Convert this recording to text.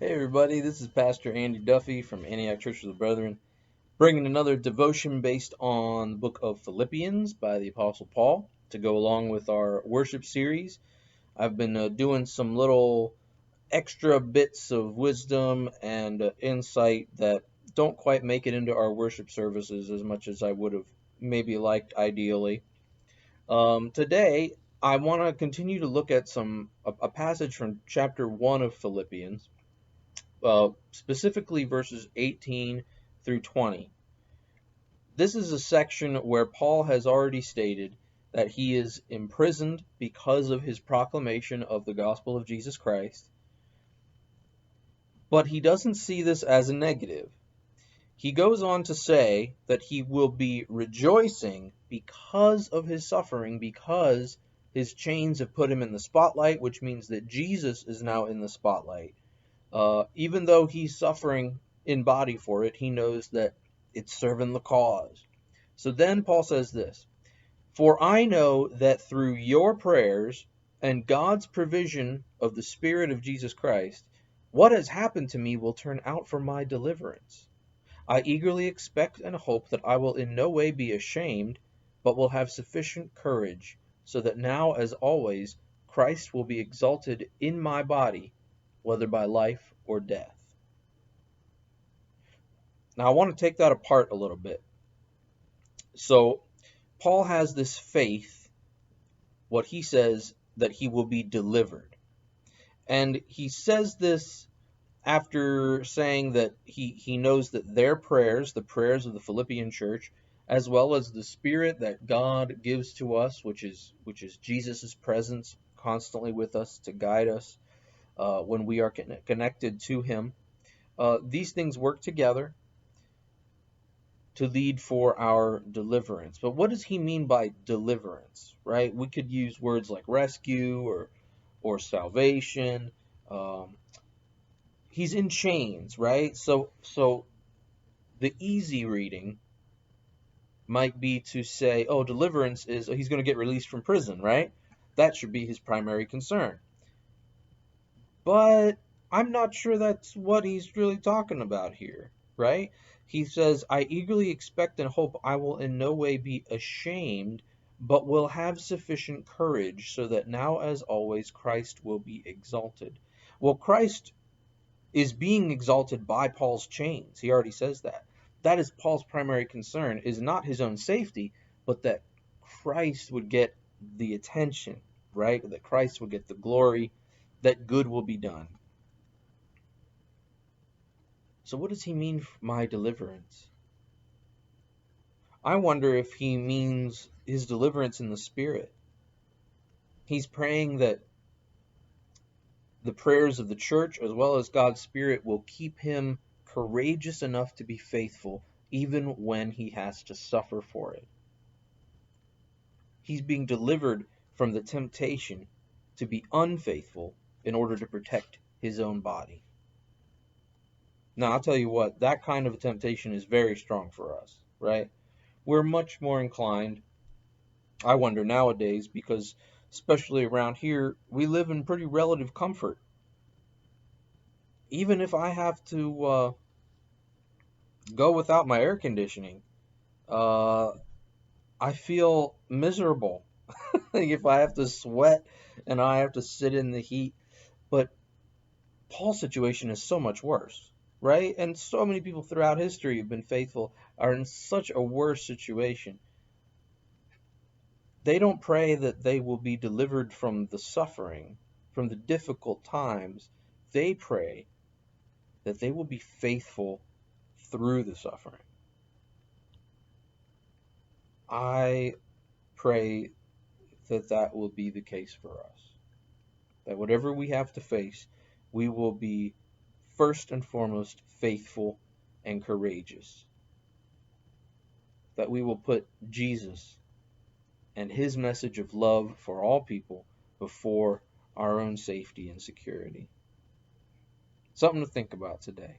Hey everybody, this is Pastor Andy Duffy from Antioch Church of the Brethren, bringing another devotion based on the book of Philippians by the Apostle Paul to go along with our worship series. I've been doing some little extra bits of wisdom and insight that don't quite make it into our worship services as much as I would have maybe liked ideally. Today, I want to continue to look at a passage from chapter 1 of Philippians, specifically verses 18 through 20. This is a section where Paul has already stated that he is imprisoned because of his proclamation of the gospel of Jesus Christ, but he doesn't see this as a negative. He goes on to say that he will be rejoicing because of his suffering, because his chains have put him in the spotlight, which means that Jesus is now in the spotlight. Even though he's suffering in body for it, he knows that it's serving the cause. So then Paul says this, "For I know that through your prayers and God's provision of the Spirit of Jesus Christ, what has happened to me will turn out for my deliverance. I eagerly expect and hope that I will in no way be ashamed, but will have sufficient courage, so that now, as always, Christ will be exalted in my body, whether by life or death." Now, I want to take that apart a little bit. So, Paul has this faith, what he says, that he will be delivered. And he says this after saying that he knows that their prayers, the prayers of the Philippian church, as well as the Spirit that God gives to us, which is Jesus' presence constantly with us to guide us when we are connected to him, these things work together to lead for our deliverance. But what does he mean by deliverance, right? We could use words like rescue or salvation. Um, he's in chains, right? So the easy reading might be to say, oh, deliverance is he's going to get released from prison, right? That should be his primary concern. But I'm not sure that's what he's really talking about here, right? He says, "I eagerly expect and hope I will in no way be ashamed, but will have sufficient courage, so that now, as always, Christ will be exalted." Well, Christ is being exalted by Paul's chains. He already says that. That is Paul's primary concern, is not his own safety, but that Christ would get the attention, right? That Christ would get the glory, that good will be done. So what does he mean for my deliverance? I wonder if he means his deliverance in the Spirit. He's praying that the prayers of the church as well as God's Spirit will keep him courageous enough to be faithful even when he has to suffer for it. He's being delivered from the temptation to be unfaithful in order to protect his own body. Now, I'll tell you what, that kind of a temptation is very strong for us, right? We're much more inclined, I wonder nowadays, because especially around here, we live in pretty relative comfort. Even if I have to go without my air conditioning, uh, I feel miserable if I have to sweat and I have to sit in the heat. But Paul's situation is so much worse, right? And so many people throughout history have been faithful are in such a worse situation. They don't pray that they will be delivered from the suffering, from the difficult times. They pray that they will be faithful through the suffering. I pray that that will be the case for us. That whatever we have to face, we will be first and foremost faithful and courageous. That we will put Jesus and his message of love for all people before our own safety and security. Something to think about today.